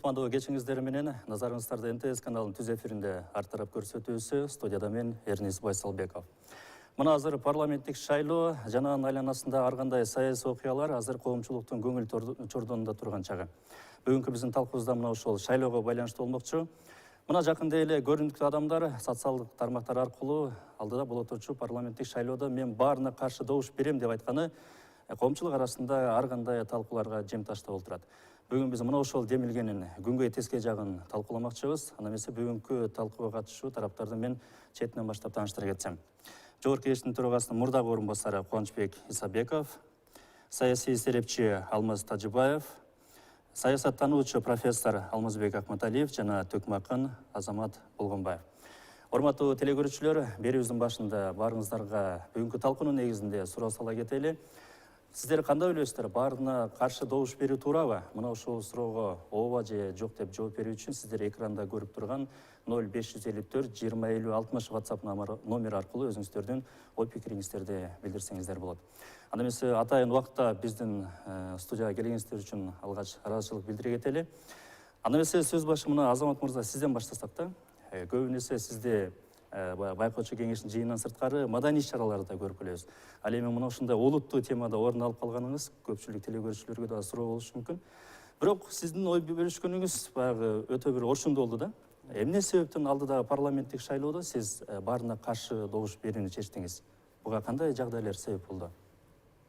Кутмандуу кечиңиздер менен назарыңыздарды НТС каналынын түз эфиринде артырап көрсөтүүсү студияда мен Эрнис Байсалбеков. Мына азыр парламенттик шайлоо жана анын айланасында ар кандай саясий окуялар азыр коомчулуктун көңүл чордонунда турган чагы. Бүгүнкү биздин талкуубузда мына ошол шайлоого байланыштуу болмокчу. Мына жакында эле көрүнүктүү адамдар социалдык тармактар аркылуу алдыда боло турчу парламенттик шайлоодо мен баарына каршы добуш берем деп айтканы коомчулук арасында ар кандай талкууларга жем таштап отурат. Бүгүн биз мына ошол демилгенин күнгөй теске жагын талкууламакчыбыз. Анда эмесе бүгүнкү талкууга катышуу тараптарды мен четинен баштап тааныштыра кетсем. Жогорку кеңештин төрагасынын мурдагы орун басары Кубанычбек Исабеков, саясий серепчи Алмаз Тажибаев, саясаттануучу профессор Алмазбек Акматалиев жана төкмө акын Азамат Болгонбаев. Урматтуу телекөрүүчүлөр, берүүбүздүн башында баарыңыздарга бүгүнкү талкуунун негизинде суроо сала кетели. Сиздер кандай ойлойсуздар? Баарына каршы добуш берүү туурабы? Мына ошол суроого ооба же жок деп жооп берүү үчүн сиздер экранда көрүп турган 0554 20 50 60 WhatsApp номер аркылуу өзүңүздөрдүн ой пикириңиздерди билдирсеңиздер болот. Анда эмесе атайын убакытта биздин студияга келгениңиздер үчүн алгач ыраазычылык билдире кетели. Анда эмесе сөз башы мына Азамат мырза сизден баштасак да. Көбүнесе сизди байкоочу кеңештин жыйынынан сырткары маданий иш-чараларда көрүп келебиз. Ал эми мына ушундай олуттуу темада орун алып калганыңыз көпчүлүк телекөрүүчүлөргө да суроо болушу мүмкүн. Бирок сиздин ой бөлүшкөнүңүз баягы өтө бир орчундуу болду да. Эмне себептен алдыдагы парламенттик шайлоодо сиз баарына каршы добуш берүүнү чечтиңиз? Буга кандай жагдайлар себеп болду?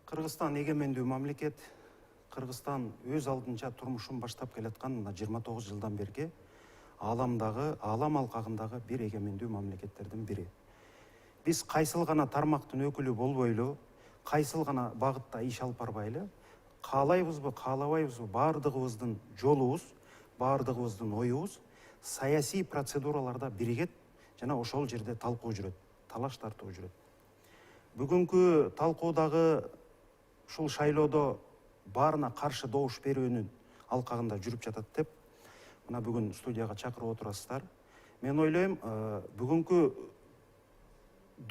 Кыргызстан эгемендүү мамлекет. Кыргызстан өз алдынча турмушун баштап келаткан 29 жылдан берки алам алкагындагы бир эгемендүү мамлекеттердин бири. Биз кайсыл гана тармактын өкүлү болбойлу, кайсыл гана багытта иш алып барбайлы, каалайбызбы, каалабайбызбы, баардыгыбыздын жолубуз, баардыгыбыздын оюбуз саясий процедураларда биригет жана ошол жерде талкуу жүрөт, талаш тартуу жүрөт. Бүгүнкү талкуудагы ушул шайлоодо баарына каршы добуш берүүнүн алкагында жүрүп жатат деп мына бүгүн студияга чакырып отурасыздар. Мен ойлойм, бүгүнкү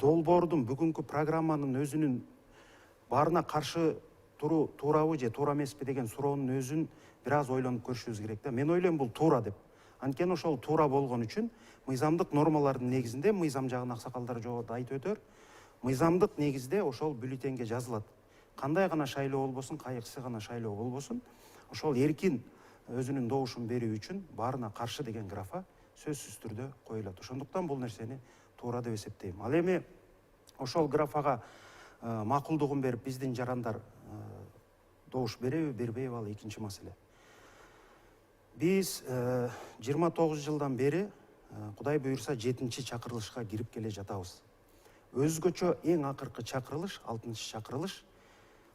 долбоордун, бүгүнкү программанын өзүнүн баарына каршы туруу туурабы же туура эмеспи деген суроонун өзүн бир аз ойлонуп көрүшүбүз керек да. Мен ойлойм бул туура деп. Анткени ошол туура болгон үчүн мыйзамдык нормалардын негизинде, мыйзам жагын аксакалдар жогоруда айтып өтөр, мыйзамдык негизде ошол бюллетенге жазылат. Кандай гана шайлоо болбосун, кайсы гана шайлоо болбосун, ошол эркин өзүнүн добушун берүү үчүн баарына каршы деген графа сөзсүз түрдө коюлат. Ошондуктан бул нерсени туура деп эсептейм. Ал эми ошол графага макулдугун берип биздин жарандар добуш береби, бербейби, ал экинчи маселе. Биз 29 жылдан бери Кудай буйрса 7-чи чакырылышка кирип келе жатабыз. Өзгөчө эң акыркы чакырылыш, 6-чы чакырылыш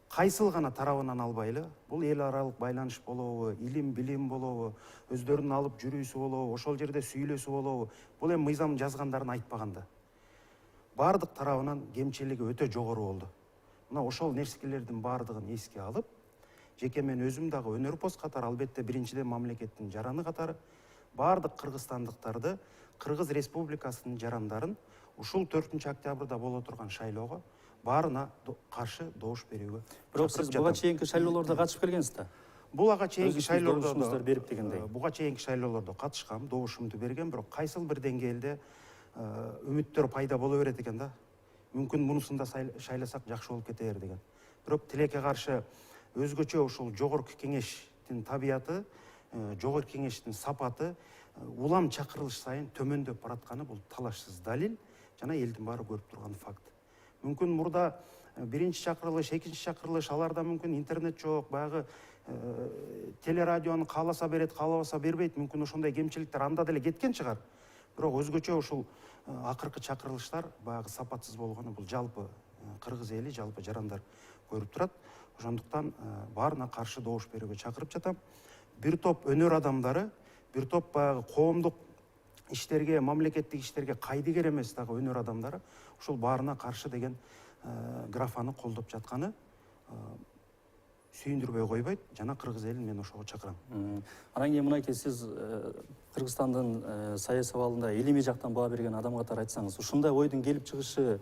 кайсыл гана тарабынан албайлы, бул эл аралык байланыш болобу, илим билим болобу, өздөрүнүн алып жүрүүсү болобу, ошол жерде сүйлөсү болобу, бул эми мыйзам жазгандарын айтпаганда. Бардык тарабынан кемчилиги өтө жогору болду. Мына ошол нерселердин бардыгын эске алып, жеке мен өзүм дагы өнөрпоз катары, албетте биринчиден мамлекеттин жараны катары, бардык кыргызстандыктарды, Кыргыз Республикасынын жарандарын ушул 4-октябрда боло турган шайлоого баарына каршы добуш берүүгө. Бирок сиз буга чейинки шайлоолордо катышып келгенсиз да? Буга чейинки шайлоолордо берип дегендей. Буга чейинки шайлоолордо катышкам, добушумду берген, бирок кайсыл бир деңгээлде үмүттөр пайда боло берет экен да. Мүмкүн мунусунда шайласак жакшы болуп кетер деген. Бирок тилекке каршы өзгөчө ушул жогорку кеңештин табияты, жогорку кеңештин сапаты улам чакырылыш сайын төмөндөп баратканы бул талашсыз далил жана элдин баары көрүп турган факт. Мүмкүн мурда биринчи чакырылыш, экинчи чакырылыш, аларда мүмкүн интернет жок, баягы телерадиону кааласа берет, каалабаса бербейт, мүмкүн ошондой кемчиликтер анда деле кеткен чыгар. Бирок өзгөчө ушул акыркы чакырылыштар баягы сапатсыз болгону бул жалпы кыргыз эли, жалпы жарандар көрүп турат. Ошондуктан баарына каршы добуш берүүгө чакырып жатам. Бир топ өнөр адамдары, бир топ баягы коомдук иштерге, мамлекеттик иштерге кайдыгер эмес дагы өнөр адамдары ушул баарына каршы деген графаны колдоп жатканы сүйүндүрбөй койбойт, жана кыргыз элин мен ошого чакырам. Анан кийин мынакей сиз Кыргызстандын саясий абалында илимий жактан баа берген адам катары айтсаңыз, ушундай ойдун келип чыгышы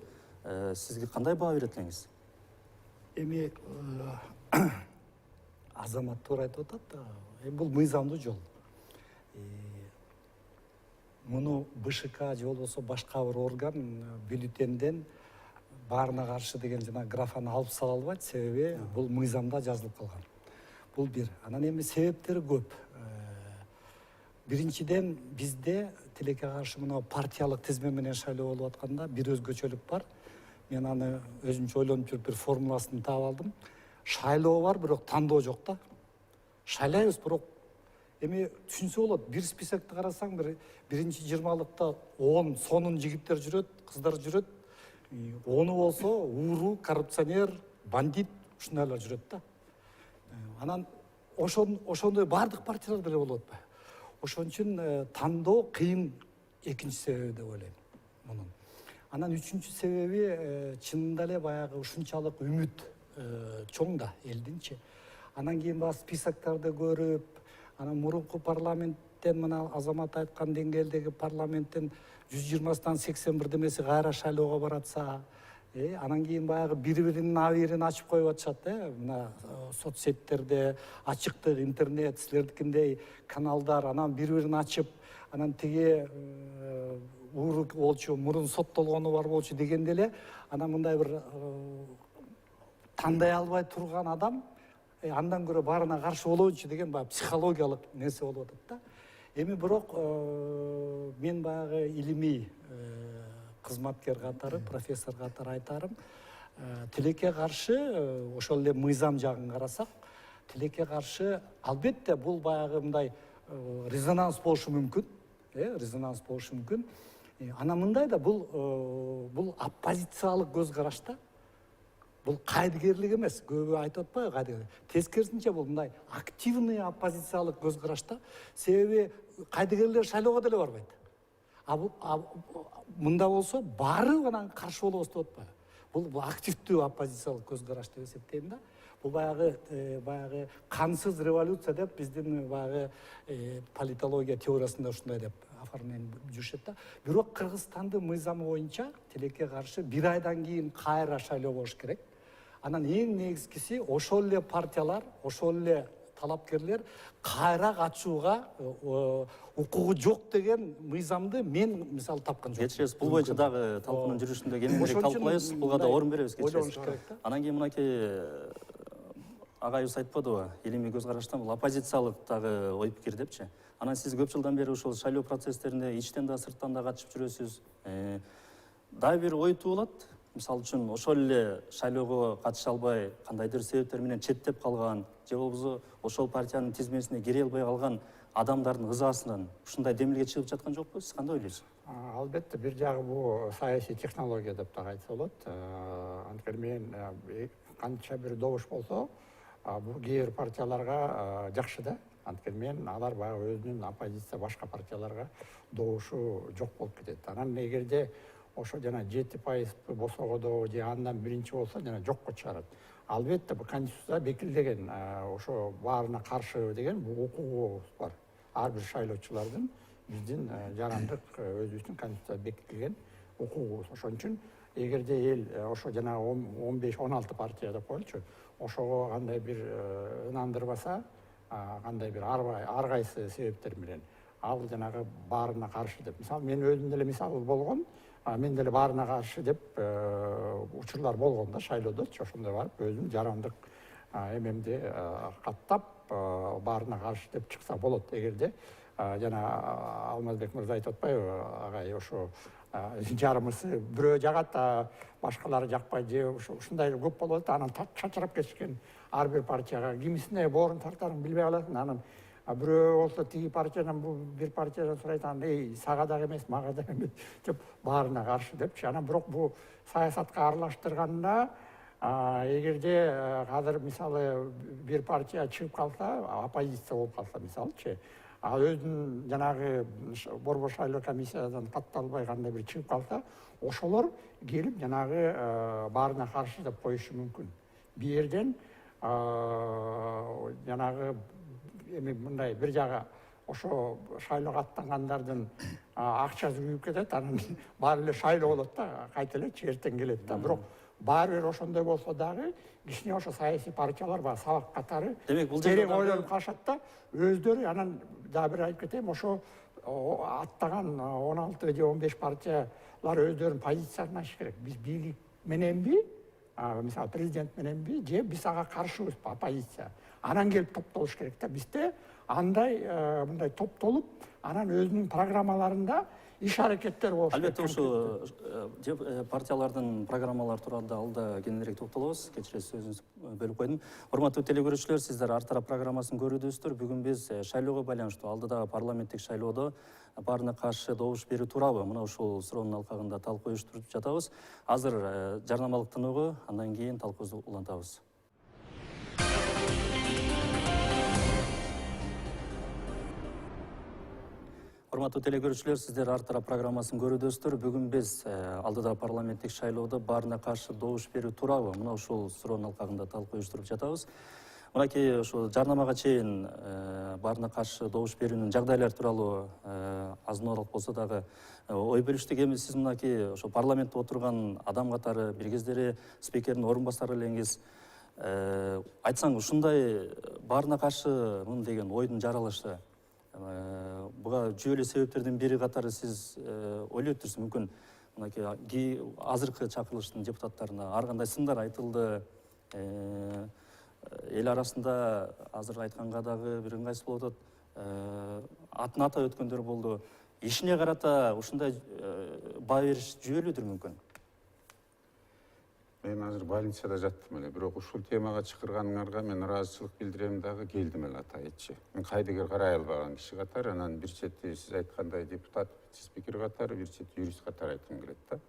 сизге кандай баа берет элеңиз? Эми Азамат туура айтып атат да, бул мыйзамдуу жол. муну БШК же болбосо башка бир орган бюллетенден баарына каршы деген жана графаны алып сала албайт, себеби бул мыйзамда жазылып калган. Бул бир. Анан эми себептери көп. Биринчиден бизде тилекке каршы мына партиялык тизме менен шайлоо болуп атканда бир өзгөчөлүк бар. Мен аны өзүмчө ойлонуп жүрүп бир формуласын таап алдым. Шайлоо бар, бирок тандоо жок да. Шайлайбыз, бирок эми түшүнсө болот. Бир списокты карасаң, биринчи 20-лыкта 10 сонун жигиттер жүрөт, кыздар жүрөт. 10 болсо ууру, коррупционер, бандит ушундайлар жүрөт да. Анан ошондой бардык партиялар деле болуп атпайбы? Ошон үчүн тандоо кыйын экинчи себеби деп ойлойм мунун. Анан үчүнчү себеби чынында эле баягы ушунчалык үмүт чоң да элдинчи. Анан кийин баягы списоктарды көрүп, анан мурунку парламенттен мына Азамат айткан деңгээлдеги парламенттен 120-дан 81 демеси кайра шайлоого баратса, анан кийин баягы бири-биринин абийирин ачып коюп атышат, мына соцсеттерде ачыктык, интернет, силердикиндей каналдар, анан бири-бирин ачып, анан тиги ууру болчу, мурун соттолгону бар болчу дегенде эле, анан мындай бир тандай албай турган адам андан көрө баарына каршы болоочу деген баягы психологиялык нерсе болуп атат да. Эми бирок мен баягы илимий кызматкер катары, профессор катары айтарым, тилекке каршы ошол эле мыйзам жагын карасак, тилекке каршы албетте бул баягы мындай резонанс болушу мүмкүн, резонанс болушу мүмкүн. Анан мындай да бул оппозициялык көз карашта. Бул кайдыгерлик эмес, көбү айтып атпайбы кайдыгерлик. Тескерисинче бул мындай активный оппозициялык көз карашта. Себеби кайдыгерлер шайлоого деле барбайт. Мында болсо баары анан каршы болобуз деп атпайбы. Бул активдүү оппозициялык көз караш деп эсептейм да. Бул баягы кансыз революция деп биздин баягы политология теориясында ушундай деп оформлен жүрүшөт да. Бирок Кыргызстандын мыйзамы боюнча тилекке каршы бир айдан кийин кайра шайлоо болуш керек. Анан эң негизгиси ошол эле партиялар, ошол эле талапкерлер кайра катышууга укугу жок деген мыйзамды мен мисалы тапкан жокмун. Кечиресиз, бул боюнча дагы талкуунун жүрүшүндө кененирээк талкуулайбыз, буга да орун беребиз кечиресиз. Анан кийин мынакей агайыбыз айтпадыбы, илимий көз караштан бул оппозициялык дагы ой пикир депчи. Анан сиз көп жылдан бери ошол шайлоо процесстеринде ичтен да сырттан да катышып жүрөсүз. Дагы бир ой туулат. Мисалы үчүн ошол эле шайлоого катыша албай, кандайдыр себептер менен четтеп калган, же болбосо ошол партиянын тизмесине кире албай калган адамдардын ызасынан ушундай демилге чыгып жаткан жокпу? Сиз кандай ойлойсуз? Албетте, бир жагы бул саясий технология деп да айтса болот. Анткени мен канча бир добуш болсо, бул кээ бир партияларга жакшы да. Анткени мен алар баягы өзүнүн оппозиция башка партияларга добушу жок болуп кетет. Анан эгерде ошо жана 7% босогодо же андан биринчи болсо жана жокко чыгарат. Албетте бул конституцияда бекитилген ошо баарына каршы деген бул укугубуз бар. Ар бир шайлоочулардын биздин жарандык өзүбүздүн конституцияда бекитилген укугубуз. Ошон үчүн эгерде эл ошо жана 15-16 партия деп коелучу, ошого кандай бир ынандырбаса, кандай бир ар кайсы себептер менен ал жанагы баарына каршы деп. Мисалы мен өзүм деле мисалы болгон, мен деле баарына каршы деп учурлар болгон да шайлоодочу, ошондой барып өзүм жарандык эмемди каттап баарына каршы деп чыкса болот. Эгерде жана Алмазбек мырза айтып атпайбы, агай ошо жарымысы бирөө жагат, башкалары жакпайт же ушундай көп болуп атат. Анан чачырап кетишкен ар бир партияга кимисине боорун тартарын билбей каласың. Анан бирөө болсо тиги партиядан бул бир партиядан сурайт, анан сага дагы эмес, мага дагы эмес деп баарына каршы депчи. Анан бирок бул саясатка аралаштырганда эгерде азыр мисалы бир партия чыгып калса, оппозиция болуп калса мисалычы, өзүнүн жанагы борбор шайлоо комиссиядан катталбай кандай бир чыгып калса, ошолор келип жанагы баарына каршы деп коюшу мүмкүн. Бир жерден жанагы эми мындай бир жагы ошо шайлоого аттангандардын акчасы күйүп кетет, анан баары эле шайлоо болот да, кайта эле эртең келет да. Бирок баары бир ошондой болсо дагы кичине ошо саясий партиялар бар, сабак катары Демек, бул терең жерде дагы- ойлонуп калышат да, өздөрү анан дагы бир айтып кетейин, ошо аттаган 16 же 15 партиялар өздөрүнүн позициясын ачыш керек. Биз бийлик мененби, мисалы президент мененби, же биз ага каршыбыз оппозиция. Анан келип топтолуш керек да. Бизде андай мындай топтолуп, анан өзүнүн программаларында иш аракеттер болуш керек. Албетте ушу партиялардын программалары тууралуу алда кененирээк токтолобуз. Кечиресиз, сөзүңүздү бөлүп койдум. Урматтуу телекөрүүчүлөр, сиздер Ар тарап программасын көрүүдөсүздөр. Бүгүн биз шайлоого байланыштуу алдыдагы парламенттик шайлоодо баарына каршы добуш берүү тууралуу мына ушул суроонун алкагында талкуу уюштуруп жатабыз. Азыр жарнамалык тыныгуу, андан кийин талкуубузду улантабыз. Урматтуу телекөрүүчүлөр, сиздер Ар тарап программасын көрүүдөсүздөр. Бүгүн биз алдыда парламенттик шайлоодо баарына каршы добуш берүү тууралуу мына ушул суроонун алкагында талкуу уюштуруп жатабыз. Мынакей ошо жарнамага чейин баарына каршы добуш берүүнүн жагдайлары тууралуу азын-аулак болсо дагы ой бөлүштүк. Эми сиз мынакей ошо парламентте отурган адам катары бир кездери спикердин орун басары элеңиз. Айтсаң, ушундай баарына каршы деген ойдун жаралышы буга жүйөлүү себептердин бири катары сиз ойлойт турсуз. Мүмкүн мынакей азыркы чакырылыштын депутаттарына ар кандай сындар айтылды. Эл арасында азыр айтканга дагы бир ыңгайсыз болуп атат. Атын атап өткөндөр болду. Ишине карата ушундай баа бериш жүйөлүүдүр мүмкүн. Мен азыр больницада жаттым эле, бирок ушул темага чакырганыңарга мен ыраазычылык билдирем дагы, келдим эле атайытчы. Мен кайдыгер карай албаган киши катары, анан бир чети сиз айткандай депутат, спикер катары, бир чети юрист катары айткым келет да.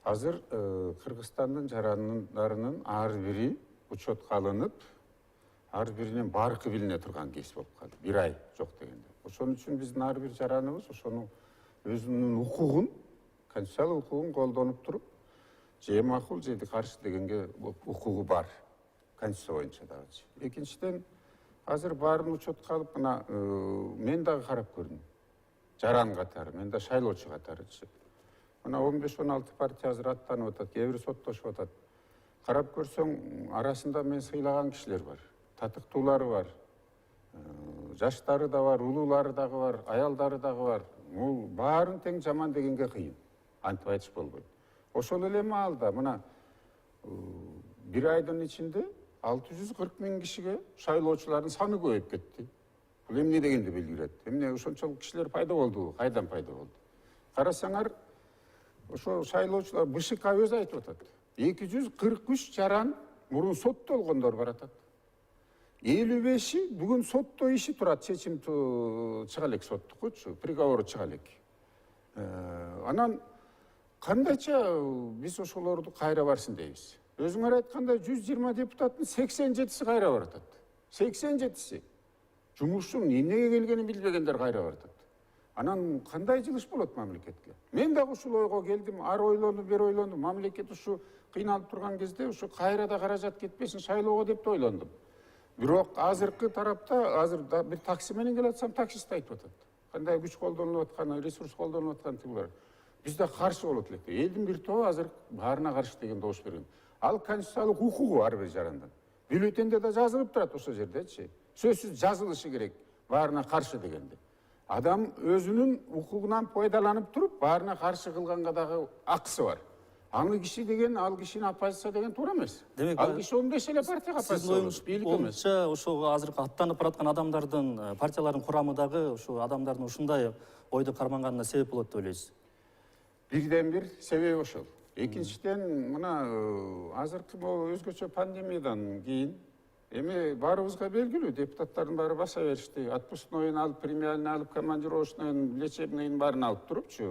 Азыр Кыргызстандын жарандарынын ар бири учетко алынып, ар биринен баркы билине турган кез болуп калды. Бир ай жок дегенде. Ошон үчүн биздин ар бир жараныбыз ошонун өзүнүн укугун, конституциялык укугун колдонуп туруп, же макул, же каршы дегенге укугу бар. Конституция боюнча дагычы. Экинчиден, азыр баарын учетко алып, мына мен дагы карап көрдүм. Жаран катары, мен да шайлоочу катарычы. Мына 15-16 партия азыр аттанып атат, кээ бири соттошуп атат. Карап көрсөң, арасында мен сыйлаган кишилер бар. Татыктуулары бар. Жаштары да бар, улуулары дагы бар, аялдары дагы бар. Бул баарын тең жаман дегенге кыйын. Антип айтыш болбойт. Ошол эле маалда мына бир айдын ичинде 640 000 кишиге шайлоочулардын саны көбөйүп кетти. Бул эмне дегенди билдирет. Эмне ошончолук кишилер пайда болду, кайдан пайда болду? Карасаңар, ошо шайлоочулар БШК өзү айтып атат. 243 жаран мурун соттолгондор бар атат. 55-и бүгүн сотто иши турат, чечим чыга элек соттукучу, приговору чыга элек. Анан кандайча биз ошолорду кайра барсын дейбиз. Өзүңөр айткандай 120 депутаттын 87-си кайра баратат. 87-си. Жумушчунун эмнеге келгенин билбегендер кайра баратат. Анан кандай жылыш болот мамлекетке? Мен дагы ушул ойго келдим, ар ойлондум, бер ойлондум. Мамлекет ушу кыйналып турган кезде ушу кайрада каражат кетпесин шайлоого деп ойлондум. Бирок азыркы тарапта азыр бир такси менен келатсам, таксист айтып атат. Кандай күч колдонулуп атканы, ресурс колдонулуп атканы тилер. Биз да каршы болот элек. Элдин бир тобу азыр баарына каршы деген добуш берген. Ал конституциялык укугу ар бир жарандан. Бюллетенде да жазылып турат ошол жердечи. Сөзсүз жазылышы керек баарына каршы дегенде. Адам өзүнүн укугунан пайдаланып туруп, баарына каршы кылганга дагы акысы бар. Аны киши деген, ал кишини оппозиция деген туура эмес. Ал киши 15 эле партияга оппозиция болот, бийлик эмес. Ошо азыркы аттанып бараткан адамдардын, партиялардын курамы дагы ошо адамдардын ушундай ойду карманганына себеп болот деп ойлойсуз? Бирден бир себеби ошол. Экинчиден, мына азыркы өзгөчө пандемиядан кийин эми баарыбызга белгилүү, депутаттардын баары баса беришти. Отпускнойун алып, премиальный алып, командировочныйын, лечебныйын баарын алып турупчу,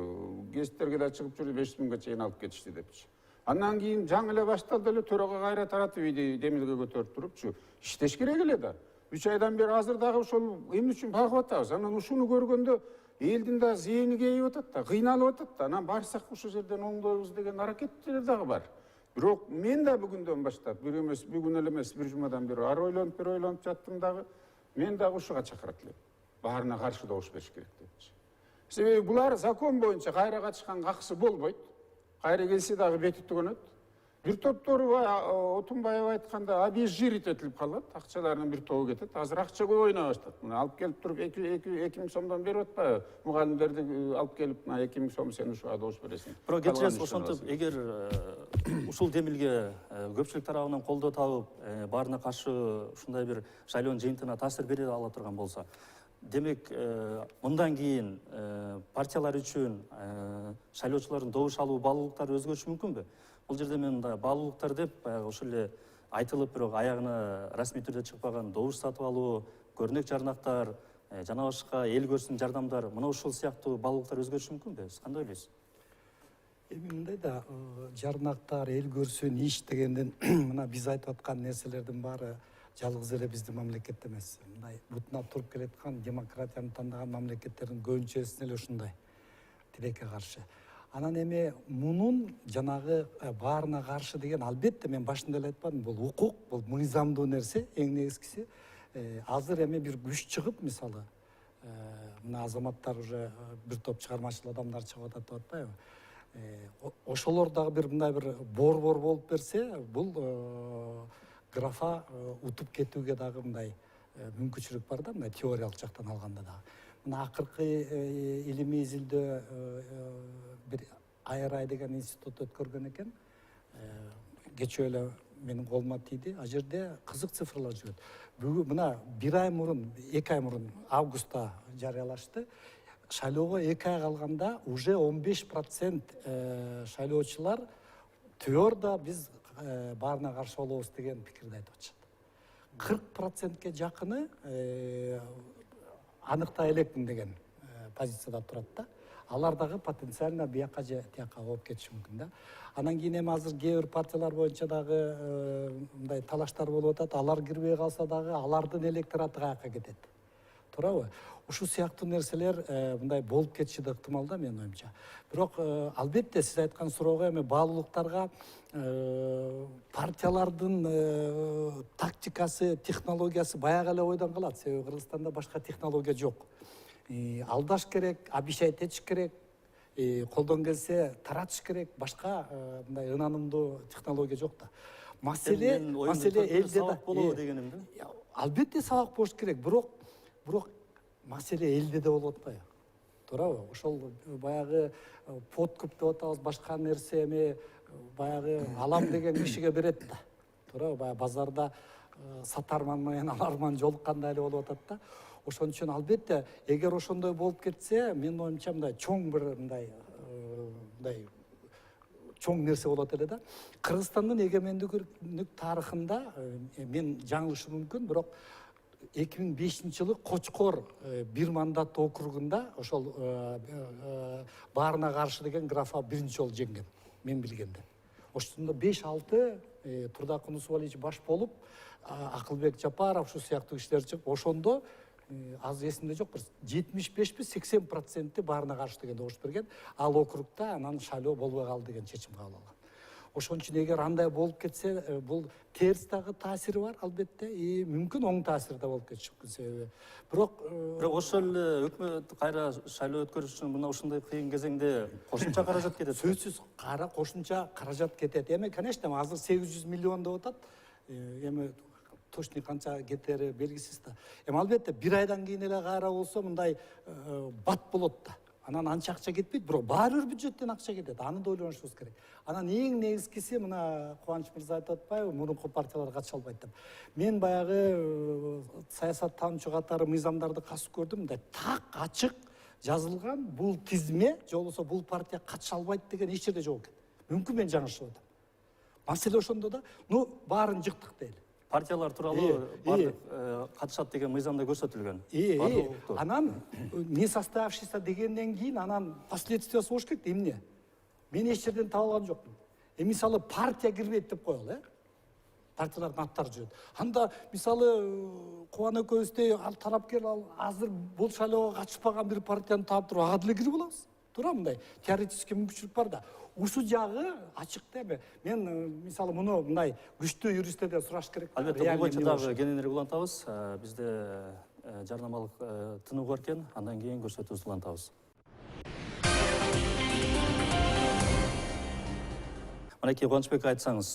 гезиттерге да чыгып жүрүп 500 000га чейин алып кетишти депчи. Андан кийин жаңы эле башталды эле, төрага кайра таратып ийди, демилге көтөрүп турупчу. Иштеш керек эле да. 3 айдан бери азыр дагы ошол эмне үчүн багып атабыз. Анан ушуну көргөндө элдин да зээни кейип атат да, кыйналып атат да. Анан барсак ушул жерден оңдойбуз деген аракеттер дагы бар. Бирок мен да бүгүндөн баштап, бүгүн эле эмес, бир жумадан бери ар ойлонуп жаттым дагы. Мен дагы ушуга чакырат элем. Баарына каршы добуш бериш керек депчи. Себеби булар закон боюнча кайра качканга акысы болбойт. Кайра келсе дагы бети түгөнөт. бир топтору Отунбаев айтканда обезжирить этилип калат, акчаларынын бир тобу кетет. Азыр акча көбөйүнө баштады. Мына алып келип туруп 2 миң сомдон берип атпайбы? Мугалимдерди алып келип, мына 2 миң сом сен ушуга добуш бересиң. Бирок кечиресиз, ошентип эгер ушул демилге көпчүлүк тарабынан колдоо табып, баарына каршы ушундай бир шайлоонун жыйынтыгына таасир бере ала турган болсо, демек мындан кийин партиялар үчүн шайлоочулардын добуш алуу баалуулуктары өзгөрүшү мүмкүнбү? Бул жерде мен мындай баалуулуктар деп баягы ошол эле айтылып, бирок аягына расмий түрдө чыкпаган добуш сатып алуу, көрнөк жарнактар, жана башка эл көрсүн жардамдар, мына ушул сыяктуу баалуулуктар өзгөрүшү мүмкүнбү? Сиз кандай ойлойсуз? Эми мындай да жарнактар, эл көрсүн иш дегенден мына биз айтып аткан нерселердин баары жалгыз эле биздин мамлекетте эмес. Мындай бутуна туруп келаткан демократияны тандаган мамлекеттердин көбүнчөсүнө эле ушундай тилекке каршы. Анан эми мунун жанагы баарына каршы деген албетте мен башында эле айтпадым, бул укук, бул мыйзамдуу нерсе, эң негизгиси. Азыр эми бир күч чыгып, мисалы, мына азаматтар уже бир топ чыгармачыл адамдар чыгып атат деп атпайбы? Ошолор дагы бир мындай бир борбор болуп берсе, бул графа утуп кетүүгө дагы мындай мүмкүнчүлүк бар да, мындай теориялык жактан алганда дагы. Мына акыркы илимий изилдөө бир IRI деген институт өткөргөн экен. Кечээ эле менин колума тийди. А жерде кызык цифрлар жүрөт. Бүгүн мына 1 ай мурун, 2 ай мурун августта жарыялашты. Шайлоого 2 ай калганда уже 15% шайлоочулар теорияда биз баарына каршы болобуз деген пикирди айтып атышат. 40%ке жакыны аныктай элекмин деген позицияда турат да. Алар дагы потенциально бияка же тияка болуп кетиши мүмкүн да. Анан кийин эми азыр кээ бир партиялар боюнча дагы мындай талаштар болуп атат. Алар кирбей калса дагы алардын электораты каяка кетет. Туурабы? Ушул сыяктуу нерселер мындай болуп кетиши да ыктымал да менин оюмча. Бирок албетте сиз айткан суроого эми баалуулуктарга партиялардын тактикасы, технологиясы баягы эле ойдон калат. Себеби Кыргызстанда башка технология жок. Алдаш керек, обещать этиш керек, колдон келсе таратыш керек, башка мындай ынанымдуу технология жок да. Маселе элде сабак болобу дегеним да. Албетте сабак болуш керек, бирок маселе элде да болуп атпайбы? Туурабы? Ошол баягы подкуп деп атабыз, башка нерсе эми баягы алам деген кишиге берет да. Туурабы? Баягы базарда сатарман менен аларман жолуккандай эле болуп атат да. Ошон үчүн албетте эгер ошондой болуп кетсе, менин оюмча мындай чоң бир мындай чоң нерсе болот эле да. Кыргызстандын эгемендүүлүк тарыхында мен жаңылышым мүмкүн, бирок 2005-жылы Кочкор бир мандаттуу округунда ошол баарына каршы деген графа биринчи жолу жеңген, мен билгенде. Ошондо 5-6 Турдак Кунусубалиевич баш болуп, Акылбек Жапаров ушу сыяктуу кишилер чыгып, ошондо аз эсимде жок, 75-80% баарына каршы деген добуш берген. Ал округда анан шайлоо болбой калды деген чечим кабыл алган. Ошон үчүн эгер андай болуп кетсе, бул терс дагы таасири бар албетте, мүмкүн оң таасири да болуп кетиши мүмкүн. Себеби бирок ошол эле өкмөт кайра шайлоо өткөрүш үчүн мына ушундай кыйын кезеңде кошумча каражат кетет. Сөзсүз кошумча каражат кетет. Эми конечно азыр 800 миллион деп атат. Эми точно канча кетери белгисиз да. Эми албетте 1 айдан кийин эле кайра болсо мындай бат болот да. Анан анча акча кетпейт, бирок баары бир бюджеттен акча кетет. Аны да ойлонушубуз керек. Анан эң негизгиси мына Кубаныч мырза айтып атпайбы, мурунку партиялар катыша албайт деп. Мен баягы саясаттануучу катары мыйзамдарды касып көрдүм, мындай так ачык жазылган бул тизме, же болбосо бул партия катыша албайт деген эч жерде жок экен. Мүмкүн мен жаңылышып атам. Маселе ошондо да, баарын жыктык дейли. Партиялар тууралуу бардык катышат деген мыйзамда көрсөтүлгөн. Анан не состоявшийся дегенден кийин анан последствиясы болуш керек да, эмне? Мен эч жерден таба алган жокмун. Мисалы партия кирбейт деп коелу, партиялардын аттары жүрөт. Анда мисалы Кубан экөөбүздөй ал тарапкер азыр бул шайлоого катышпаган бир партияны таап туруп ага деле кирип алабыз. Туура мындай теоретический мүмкүнчүлүк бар да. Ушул жагы ачык да эми. Мен мисалы муну мындай күчтүү юристтерден сураш керек. Албетте бул боюнча дагы кененирээк улантабыз. Бизде жарнамалык тынуу бар экен, андан кийин көрсөтүүбүздү улантабыз. Мынакей Кубанычбек, айтсаңыз,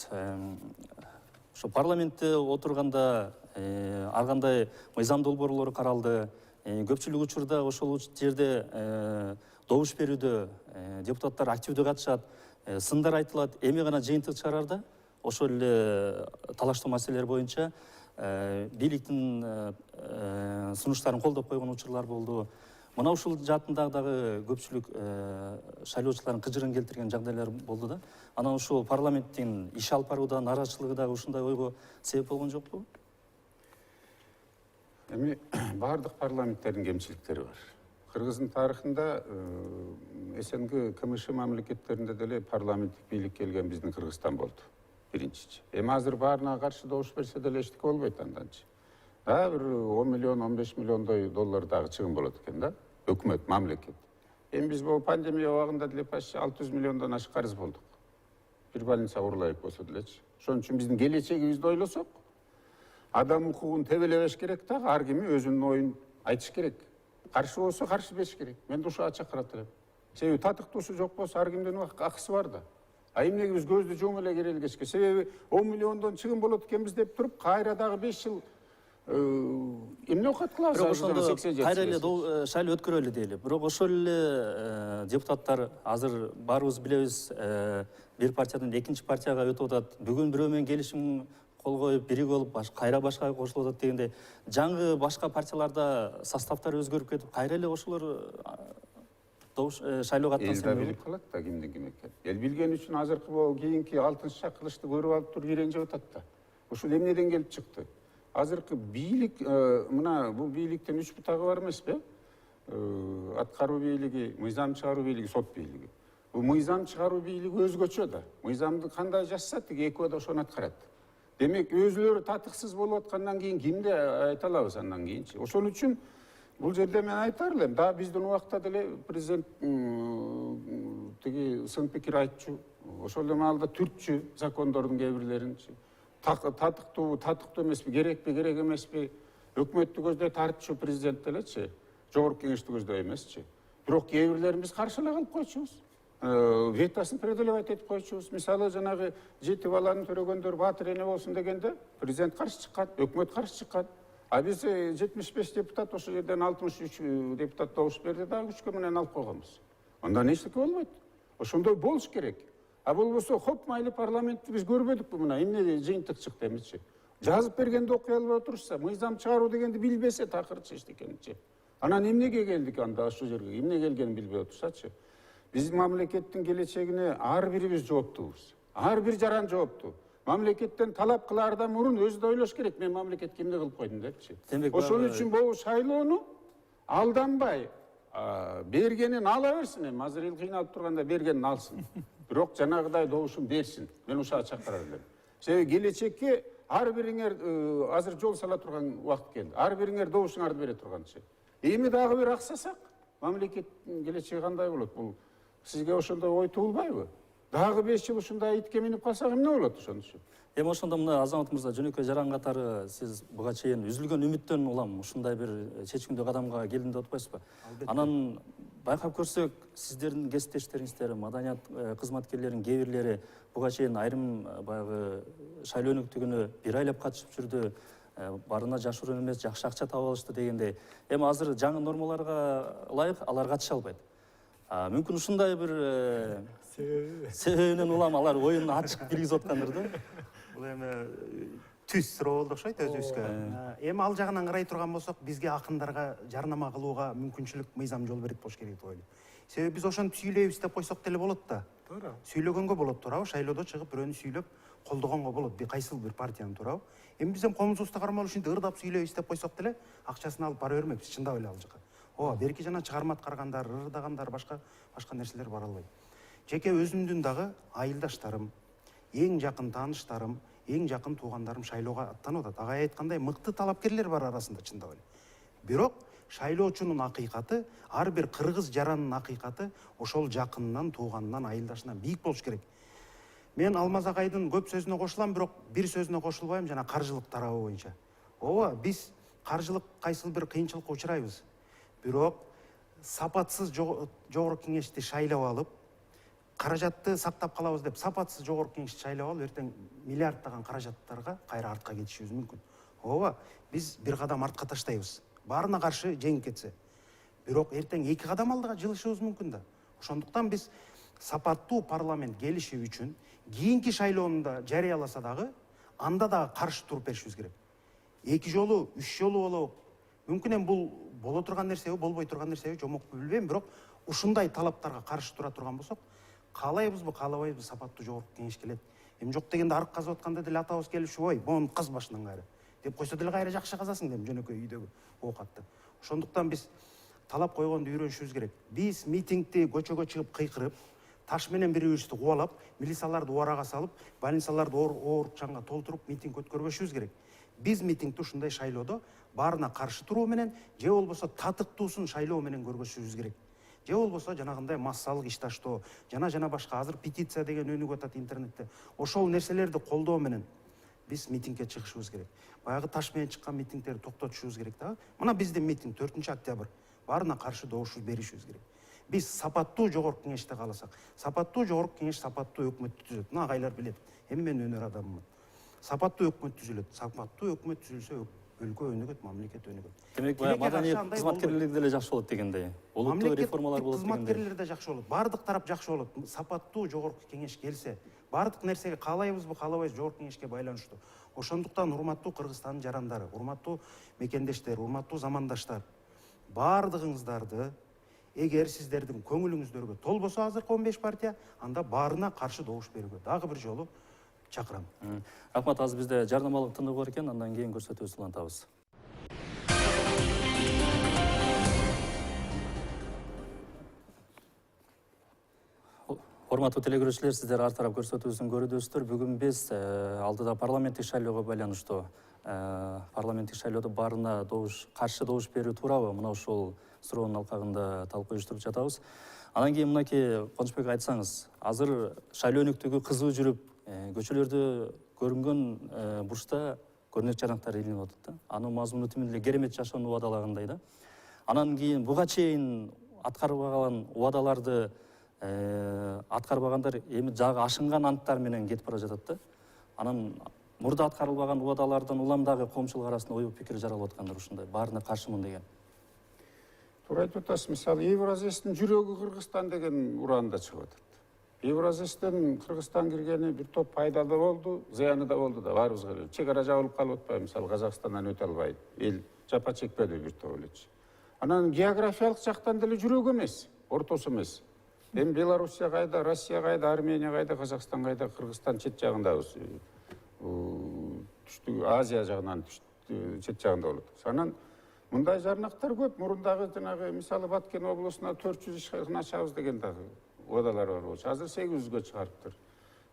ошо парламентте отурганда ар кандай мыйзам долбоорлору каралды, көпчүлүк учурда ошол жерде добуш берүүдө депутаттар активдүү катышат, сындар айтылат, эми гана жыйынтык чыгарарда ошол эле талаштуу маселелер боюнча бийликтин сунуштарын колдоп койгон учурлар болду. Мына ушул жаатында дагы көпчүлүк шайлоочулардын кыжырын келтирген жагдайлар болду да. Анан ушул парламенттин иш алып барууда нааразычылыгы дагы ушундай ойго себеп болгон жокпу? Эми бардык парламенттердин кемчиликтери бар. Кыргыздын тарыхында СНГ КМШ мамлекеттеринде деле парламенттик бийлик келген биздин Кыргызстан болду. Биринчичи. Эми азыр баарына каршы добуш берсе деле эчтеке болбойт анданчы. Дагы бир 10 миллион, 15 миллиондой доллар дагы чыгым болот экен да. Өкмөт, мамлекет. Эми биз бул пандемия убагында деле почти 600 миллиондон ашык карыз болдук. Бир больница урулайып болсо делечи. Ошон үчүн биздин келечегибизди ойлосок, адам укугун тебелебеш керек дагы, ар кими өзүнүн оюн айтыш керек. Каршы болсо каршы бериш керек. Мен да ушуга чакырат элем. Себеби татыктуусу жок болсо ар кимдин акысы бар да. А эмнеге биз көздү жумуп эле кирели кечке? Себеби 10 миллиондон чыгым болот экенбиз деп туруп, кайра дагы 5 жыл эмне окат кылабыз? Бирок ошондо кайра эле шайлоо өткөрөлү дейли. Бирок ошол эле депутаттар азыр баарыбыз билебиз, бир партиядан экинчи партияга өтүп атат. Бүгүн бирөө менен келишим кол коюп, бирик болуп, кайра башкага кошулуп атат дегенде, жаңы башка партияларда составтар өзгөрүп кетип, кайра эле ошолор шайлоого аттанса эл билип калат да кимдин ким экенин. Эл билген үчүн азыркы могу кийинки 6-чакырылышты көрүп алып туруп иренжип атат да. Ушул эмнеден келип чыкты? Азыркы бийлик, мына бул бийликтин 3 бутагы бар эмеспи? Аткаруу бийлиги, мыйзам чыгаруу бийлиги, сот бийлиги. Бул мыйзам чыгаруу бийлиги өзгөчө да. Мыйзамды кандай жасаса, экөө да ошону аткарат. Демек, өзүлөрү татыксыз болуп аткандан кийин кимди айта алабыз андан кийинчи? Ошон үчүн бул жерде мен айтар элем, да биздин убакта деле президент тиги сын пикир айтчу, ошол эле маалда түртчү закондордун кээ бирлеринчи. Татыктуу эмеспи, керек эмеспи, өкмөттү көздөй тартчу президент делечи, жогорку кеңешти көздөй эмесчи. Бирок кээ бирлерибиз каршы эле калып койчубуз. Ветасын преодолевать этип койчубуз. Мисалы, жанагы 7 баланы төрөгөндөр баатыр эне болсун дегенде президент каршы чыккан, өкмөт каршы чыккан. А биз 75 депутат, ошол жерден 63 депутат добуш берди, дагы күчкө менен алып койгонбуз. Андан эчтеке болбойт. Ошондой болуш керек. А болбосо хоп майли парламентти биз көрбөдүкпү мына, эмне жыйынтык чыкты эмичи. Жазып бергенде окуй албай отурушса, мыйзам чыгаруу дегенди билбесе такырчы эчтекеничи. Анан эмнеге келдик анда ошол жерге? Эмне келгенин билбей отурсачы. Биздин мамлекеттин келечегине ар бирибиз жооптуубуз. Ар бир жаран жооптуу. Мамлекеттен талап кылаардан мурун өзү да ойлош керек. Мен мамлекетке эмне кылып койдум депчи. Ошон үчүн бул шайлоону алданбай бергенин ала берсин. Эми азыр эл кыйналып турганда бергенин алсын. Бирок жанагыдай добушун берсин. Мен ушуга чакырар элем. Себеби келечекке ар бириңер азыр жол сала турган убакыт келди. Ар бириңер добушуңарды бере турганчы. Эми дагы бир аксасак, мамлекеттин келечеги кандай болот? Бул сизге ошондой ой туулбайбы? Дагы 5 жыл ушундай итке минип калсак эмне болот ошон үчүн? Эми ошондо мына Азамат мырза, жөнөкөй жаран катары сиз буга чейин үзүлгөн үмүттөн улам ушундай бир чечимдүү кадамга келдим деп атпайсызбы? Анан байкап көрсөк, сиздердин кесиптештериңиздер, маданият кызматкерлеринин кээ бирлери буга чейин айрым баягы шайлоо өнөктүгүнө 1 айлап катышып жүрдү, барына жашыруун эмес, жакшы акча таап алышты дегенде. Эми азыр жаңы нормаларга ылайык алар катыша албайт. Мүмкүн ушундай бир себебинен улам алар оюн ачык киргизип аткандыр да. Бул эми түз суроо болду окшойт өзүбүзгө. Эми ал жагынан карай турган болсок, бизге акындарга жарнама кылууга мүмкүнчүлүк мыйзам жол берип болуш керек деп ойлойм. Себеби биз ошентип сүйлөйбүз деп койсок деле болот да. Туура. Сүйлөгөнгө болот, туурабы? Шайлоодо чыгып бирөөнү сүйлөп колдогонго болот, кайсыл бир партияны, туурабы? Эми биз комузубузда кармалып ушинтип ырдап сүйлөйбүз деп койсок деле акчасын алып бара бермекпиз, чындап эле ал жака. Ооба, берки жана чыгарма аткаргандар, ырдагандар, башка нерселер бара албайт. Жеке өзүмдүн дагы айылдаштарым, эң жакын тааныштарым, эң жакын туугандарым шайлоого аттанып атат. Агай айткандай, мыкты талапкерлер бар арасында, чындап эле. Бирок шайлоочунун акыйкаты, ар бир кыргыз жаранынын акыйкаты ошол жакынынан, тууганынан, айылдашынан бийик болуш керек. Мен Алмаз агайдын көп сөзүнө кошулам, бирок бир сөзүнө кошулбайм, жана каржылык тарабы боюнча. Ооба, биз каржылык кайсыл бир кыйынчылыкка учурайбыз. Бирок сапатсыз жогорку кеңешти шайлап алып, каражатты сактап калабыз деп сапатсыз жогорку кеңешти шайлап алып эртең миллиарддаган каражаттарга кайра артка кетишибиз мүмкүн. Ооба, биз бир кадам артка таштайбыз. Баарына каршы жеңип кетсе. Бирок эртең 2 кадам алдыга жылышыбыз мүмкүн да. Ошондуктан биз сапаттуу парламент келиши үчүн кийинки шайлоону да жарыяласа дагы анда дагы каршы туруп беришибиз керек. 2 жолу, 3 жолу болобу. Мүмкүн эми бул боло турган нерсеби, болбой турган нерсеби жомокпу билбейм, бирок ушундай талаптарга каршы тура турган болсок, каалайбызбы, каалабайбызбы сапаттуу жогорку кеңеш келет. Эми жок дегенде арык казып атканда деле атабыз келишип, ой, мону каз башынан кайра деп койсо деле кайра жакшы казасың деп жөнөкөй үйдөгү оокатты. Ошондуктан биз талап койгонду үйрөнүшүбүз керек. Биз митингди көчөгө чыгып кыйкырып, таш менен бири-бирибизди кубалап, милицияларды убарага салып, больницаларды оорукчанга толтуруп митинг өткөрбөшүбүз керек. Биз митингди ушундай шайлоодо баарына каршы туруу менен, же болбосо татыктуусун шайлоо менен көргөзүшүбүз керек. Же болбосо жанагындай массалык иш таштоо, жана башка азыр петиция деген өнүгүп атат интернетте. Ошол нерселерди колдоо менен биз митингге чыгышыбыз керек. Баягы таш менен чыккан митингдерди токтотушубуз керек да. Мына биздин митинг 4 октябрь. Баарына каршы добуш беришибиз керек. Биз сапаттуу жогорку кеңеште кааласак, сапаттуу жогорку кеңеш сапаттуу өкмөттү түзөт. Мына агайлар билет. Эми мен өнөр адаммын. Сапаттуу өкмөт түзүлөт. Сапаттуу өкмөт түзүлсө өлкө өнүгөт, мамлекет өнүгөт. Демек, маданий кызматкерлер деле жакшы болот дегендей. Улуттуу реформалар болот дегендей. Кызматкерлер да жакшы болот. Бардык тарап жакшы болот. Сапаттуу жогорку кеңеш келсе, бардык нерсеге каалайбызбы, каалабайбызбы жогорку кеңешке байланыштуу. Ошондуктан урматтуу Кыргызстандын жарандары, урматтуу мекендештер, урматтуу замандаштар, бардыгыңыздарды эгер сиздердин көңүлүңүздөргө толбосо азыркы 15 партия, анда баарына каршы добуш берүүгө дагы бир жолу чакырам. Рахмат, азыр бизде жарнамалык тыныгы бар экен, андан кийин көрсөтүүбүздү улантабыз. Урматтуу телекөрүүчүлөр, сиздер ар тарап көрсөтүүбүздүн көрүүдүсүздөр. Бүгүн биз алдыда парламенттик шайлоого байланыштуу парламенттик шайлоодо баарына каршы добуш берүү туурабы мына ушул суроонун алкагында талкуу уюштуруп жатабыз. Анан кийин мынакей Конучбек айтсаңыз, азыр шайлоо өнүктүгү кызуу жүрүп, көчөлөрдө көрүнгөн бурчта көрнөк жаранактар илинип атат да. Анын мазмуну тим эле керемет жашоону убадалагандай да. Анан кийин буга чейин аткарбаган убадаларды аткарбагандар эми жагы ашынган анттар менен кетип бара жатат да. Анан мурда аткарылбаган убадалардан улам дагы коомчулук арасында ой пикир жаралып аткандар ушундай, баарына каршымын деген. Туура айтып атасыз. Мисалы, Евразиястын жүрөгү Кыргызстан деген ураанда чыгып атат. Евразиястан Кыргызстан киргени бир топ пайдалы да болду, зыяны да болду да, баарыбызга эле. Чек ара жабылып калып атпайбы? Мисалы, Казакстандан өтө албайт, эл жапа чекпеди бир топ элечи. Анан географиялык жактан деле жүрөк эмес, ортосу эмес. Эми Белоруссия кайда, Россия кайда, Армения кайда, Казакстан кайда, Кыргызстан чет жагындабыз. Түштүк Азия жагынан чет жагында болот. Анан мындай жарнактар көп. Мурундагы жанагы мисалы Баткен облусуна 400 ишкана ачабыз деген дагы убадалар бар болчу. Азыр 800гө чыгарыптыр.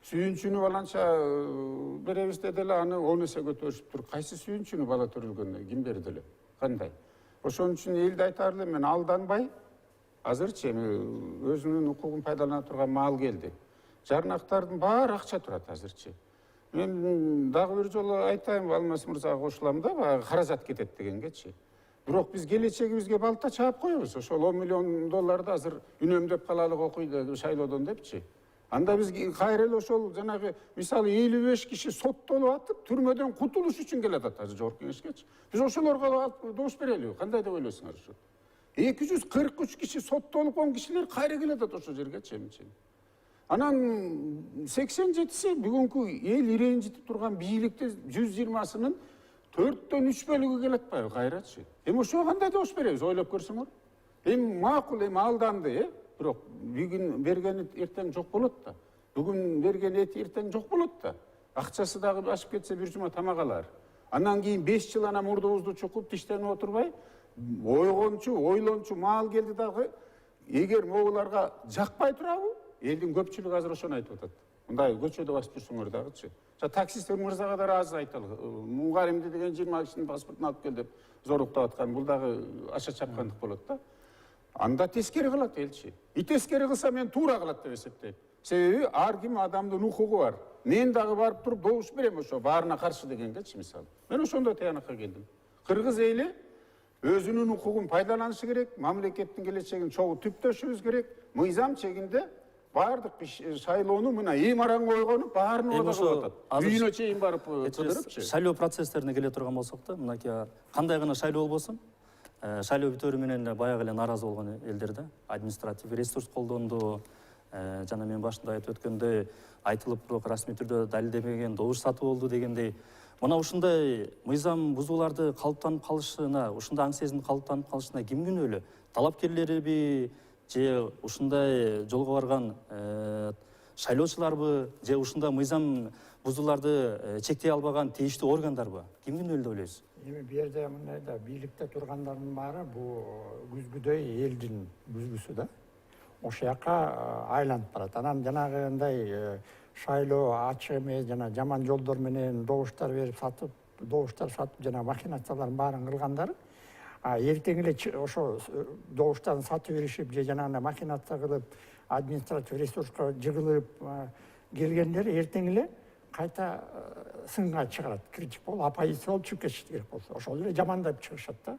Сүйүнчүнү баланча беребиз деди эле, аны 10 эсе көтөрүшүптүр. Кайсы сүйүнчүнү бала төрөлгөндө ким берди эле? Кандай? Ошон үчүн элди айтар элем, мен алданбай, азырчы эми өзүнүн укугун пайдалана турган маал келди. Жарнактардын баары акча турат азырчы. Мен дагы бир жолу айтайын, Алмаз мырзага кошулам да, баягы каражат кетет дегенгечи. Бирок биз келечегибизге балта чаап коебуз. Ошол $10 миллион азыр үнөмдөп калалык окуйду шайлоодон депчи. Анда биз кайра эле ошол жанагы мисалы 55 киши соттолуп атып, түрмөдөн кутулуш үчүн келатат азыр жогорку кеңешкечи. Биз ошолорго добуш берелиби? Кандай деп ойлойсуңар ошо? 243 киши соттолуп 10 кишилер кайра келатат ошол жергечи эмчи. Анан 87си бүгүнкү эл ирейин житип турган бийликте 120сынын 4төн 3 бөлүгү келе атпайбы кайрачы? Эми ошого кандай добуш беребиз, ойлоп көрсөңөр? Эми макул, эми алданды, бирок бүгүн бергени эртең жок болот да. Бүгүн берген эти эртең жок болот да. Акчасы дагы ашып кетсе бир жума тамак алар. Андан кийин 5 жыл ана мурдубузду чукуп тиштенип отурбай, ойлончу маал келди дагы. Эгер могуларга жакпай турабы? Элдин көпчүлүгү азыр ошону айтып атат. Мындай көчөдө басып жүрсөңөр дагычы. Таксист мырзага да ыраазы айталы. Муңгаримди деген 20 кишинин паспортун алып кел деп зоруктап аткан. Бул дагы аша чапкандык болот да. Анда тескери кылат элчи. Тескери кылса мен туура кылат деп эсептейм. Себеби ар ким адамдын укугу бар. Мен дагы барып туруп добуш берем ошо баарына каршы дегенгечи мисалы. Мен ошондой таянакка келдим. Кыргыз эли өзүнүн укугун пайдаланышы керек, мамлекеттин келечегин чогуу түптөшүбүз керек, мыйзам чегинде баардык шайлоону мына имаран койгону баарын Эми ода ошо кылып атат. азыр- Үйүнө чейин барып кыдырыпчы. шайлоо процесстерине келе турган болсок да, мынакей кандай гана шайлоо болбосун, шайлоо бүтөөрү менен баягы эле нааразы болгон элдер да, административ ресурс колдонду, жана мен башында айтып өткөндөй айтылып бирок расмий түрдө далилденбеген добуш сатып болду дегендей, мына ушундай мыйзам бузууларды калыптанып калышына, ушундай аң сезимдин калыптанып калышына ким күнөөлүү? Талапкерлериби же ушундай жолго барган шайлоочуларбы же ушундай мыйзам бузууларды чектей албаган тийиштүү органдарбы? Ким күнөөлүү деп ойлойсуз? Эми бул жерде мындай да бийликте тургандардын баары бул күзгүдөй элдин күзгүсү да. Ошол жака айланып барат. Анан жанагындай шайлоо ачык эмес жана жаман жолдор менен добуштар берип сатып, жана махинациялардын баарын кылгандар эртең эле ошо добуштарын сатып беришип же жанагындай махинация кылып, административ ресурска жыгылып келгендер эртең эле кайта сынга чыгарат, критик болуп, оппозиция болуп чыгып кетиши керек болсо, ошол эле жамандап чыгышат да.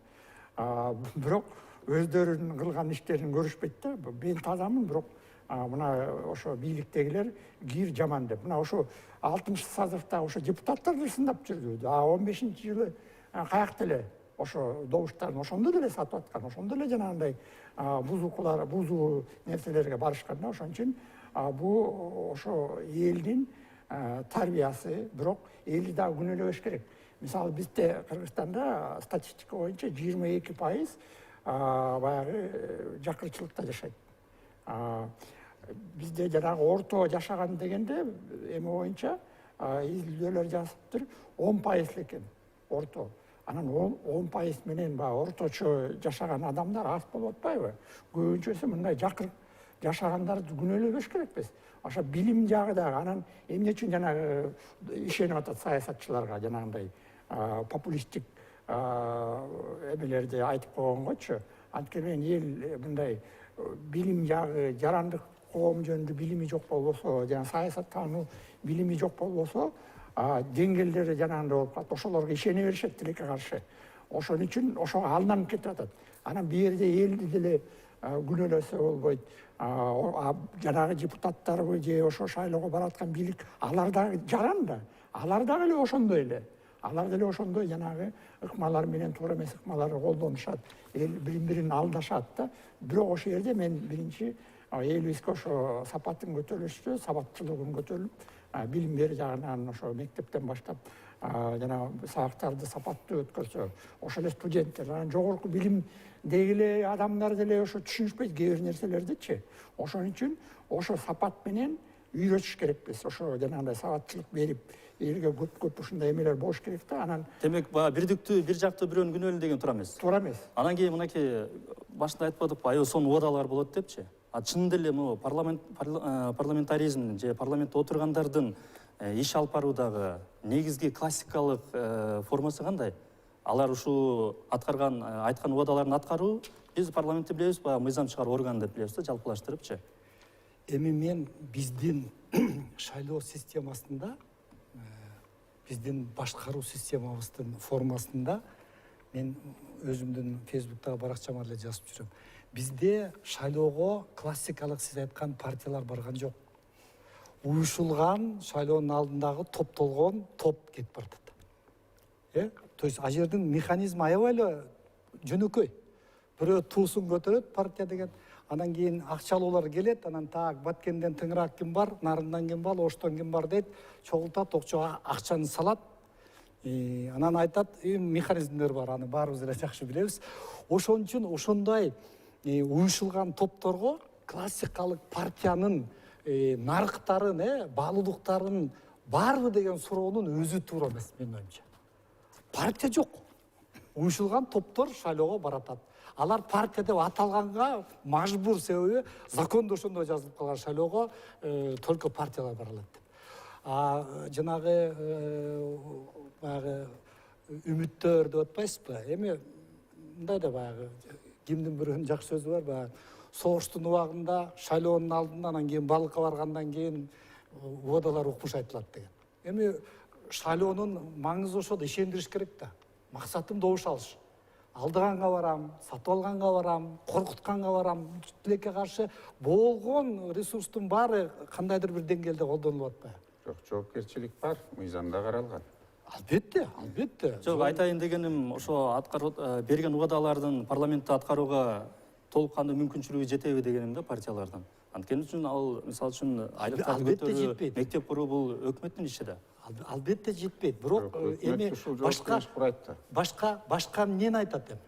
Бирок өздөрүнүн кылган иштерин көрүшпөйт да. Мен тазамын, бирок мына ошо бийликтегилер кир жаман деп. Мына ошо 60-созывда ошо депутаттарды сындап жүрдү. 15-жылы каякта эле ошо добуштарын ошондо деле сатып аткан, ошондо эле жанагындай бузуу нерселерге барышкан да. Ошон үчүн бул ошо элдин тарбиясы, бирок элди дагы күнөөлөбөш керек. Мисалы бизде Кыргызстанда статистика боюнча 22% баягы жакырчылыкта жашайт. Бизде жанагы орто жашаган дегенде эми боюнча изилдөөлөр жасаптыр, 10% экен орто. Анан 10% менен баягы орточо жашаган адамдар аз болуп атпайбы? Көбүнчөсү мындай жакыр жашагандарды күнөөлөбөш керекпиз. Ошо билим жагы дагы анан эмне үчүн жанагы ишенип атат саясатчыларга жанагындай популисттик эмелерди айтып койгонгочу. Анткени эл мындай билим жагы, жарандык коом жөнүндө билими жок болбосо, жана саясаттануу билими жок болбосо, деңгээлдери жанагындай болуп калат. Ошолорго ишене беришет тилекке каршы. Ошон үчүн ошого алданып кетип атат. Анан бул жерде элди деле күнөөлөсө болбойт. Жанагы депутаттарбы же ошо шайлоого бараткан бийлик, алар дагы жаран да. Алар дагы эле ошондой эле. Алар деле ошондой жанагы ыкмалар менен туура эмес ыкмаларды колдонушат, эл бири-бирин алдашат да. Бирок ошол жерде мен биринчи элибизге ошо сапаттын көтөрүлүшү, сабатчылыгын көтөрүлүп, билим берүү жагынан ошо мектептен баштап жана сабактарды сапаттуу өткөрсө, ошол эле студенттер, анан жогорку билимдеги эле адамдар деле ошо түшүнүшпөйт кээ бир нерселердичи. Ошон үчүн ошо сапат менен үйрөтүш керекпиз. Ошо жанагындай сабатчылык берип, элге көп ушундай эмелер болуш керек да. Анан Демек, бирдиктүү, бир жактуу бирөөнү күнөөлүү деген туура эмес. туура эмес. Анан кийин мынакей башында айтпадыкпы, аябай сонун убадалар болот депчи. Чынында эле могу парламентаризм же парламентте отургандардын иш алып баруудагы негизги классикалык формасы кандай? Алар ушул аткарган, айткан убадаларын аткаруу, биз парламентте билебиз, баягы мыйзам чыгаруу орган деп билебиз да, жалпылаштырыпчы. Эми мен биздин шайлоо системасында, биздин башкаруу системабыздын формасында мен өзүмдүн Фейсбуктагы баракчама эле жазып жүрөм. Бизде шайлоого классикалык сиз айткан партиялар барган жок. Уюшулган шайлоонун алдындагы топтолгон топ кетип баратат. То есть ал жердин механизми аябай эле жөнөкөй. Бирөө туусун көтөрөт партия деген, анан кийин акчалуулар келет, анан так Баткенден тыңыраак ким бар, нарындан ким бар, Оштон ким бар дейт, чогултат, окчого акчаны салат. Анан айтат, механизмдер бар, аны баарыбыз эле жакшы билебиз. Ошон үчүн ошондой уюшулган топторго классикалык партиянын нарыктарын, баалуулуктарын барбы деген суроонун өзү туура эмес менин оюмча. Партия жок. Уюшулган топтор шайлоого баратат. Алар партия деп аталганга мажбур, себеби закондо ошондой жазылып калган, шайлоого только партиялар бара алат деп. Жанагы баягы үмүттөр деп атпайсызбы? Эми мындай да баягы кимдин бирөөнүн жакшы сөзү бар, баягы согуштун убагында, шайлоонун алдында, анан кийин балыкка баргандан кийин убадалар укмуш айтылат деген. Эми шайлоонун маңызы ошодо, ишендириш керек да. Максатым добуш алыш. алдыганга барам, сатып алганга барам, коркутканга барам. Тилекке каршы болгон ресурстун баары кандайдыр бир деңгээлде колдонулуп атпайбы? Жоқ, жоопкерчилик бар, мыйзамда каралган. Албетте, албетте. Жок, айтайын дегеним ошо берген угадалардын парламентте аткарууга толук кандуу мүмкүнчүлүгү жетеби дегеним да партиялардын. Анткени үчүн ал мисалы үчүн айлыктарды Албетте көтөрүү, жетпейт. мектеп куруу бул өкмөттүн иши да. Албетте жетпейт. Бирок эми ушул башка жоопкерчилик курайт да. башка эмнени айтат эми?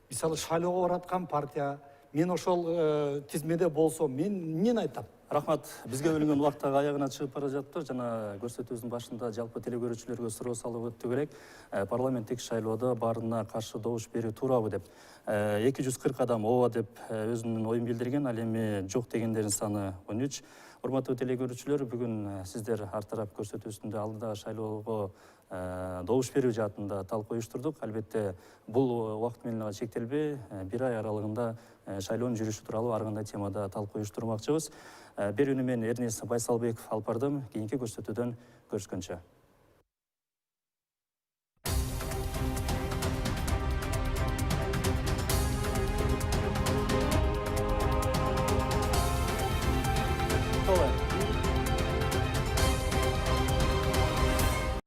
Мисалы шайлоого бараткан партия, мен ошол тизмеде болсом, мен эмнени айтам? Рахмат, бизге бөлүнгөн убакыт дагы аягына чыгып бара жатты. Жана көрсөтүүбүздүн башында жалпы теле көрүүчүлөргө суроо салып өттү керек. Парламенттик шайлоодо баарына каршы добуш берүү туурабы деп. 240 адам ооба деп өзүнүн оюн билдирген, ал эми жок дегендердин саны 13. Урматтуу теле көрүүчүлөр, бүгүн сиздер ар тарап көрсөтүүсүндө алдыдагы шайлоого добуш берүү жаатында талкуу уюштурдук. Албетте бул убакыт менен чектелбей, 1 ай аралыгында шайлоонун жүрүшү тууралуу ар кандай темада талкуу уюштурмакчыбыз. Берүүнү мен Эрнис Байсалбеков алып бардым. Кийинки көрсөтүүдөн көрүшкөнчө. Ооба.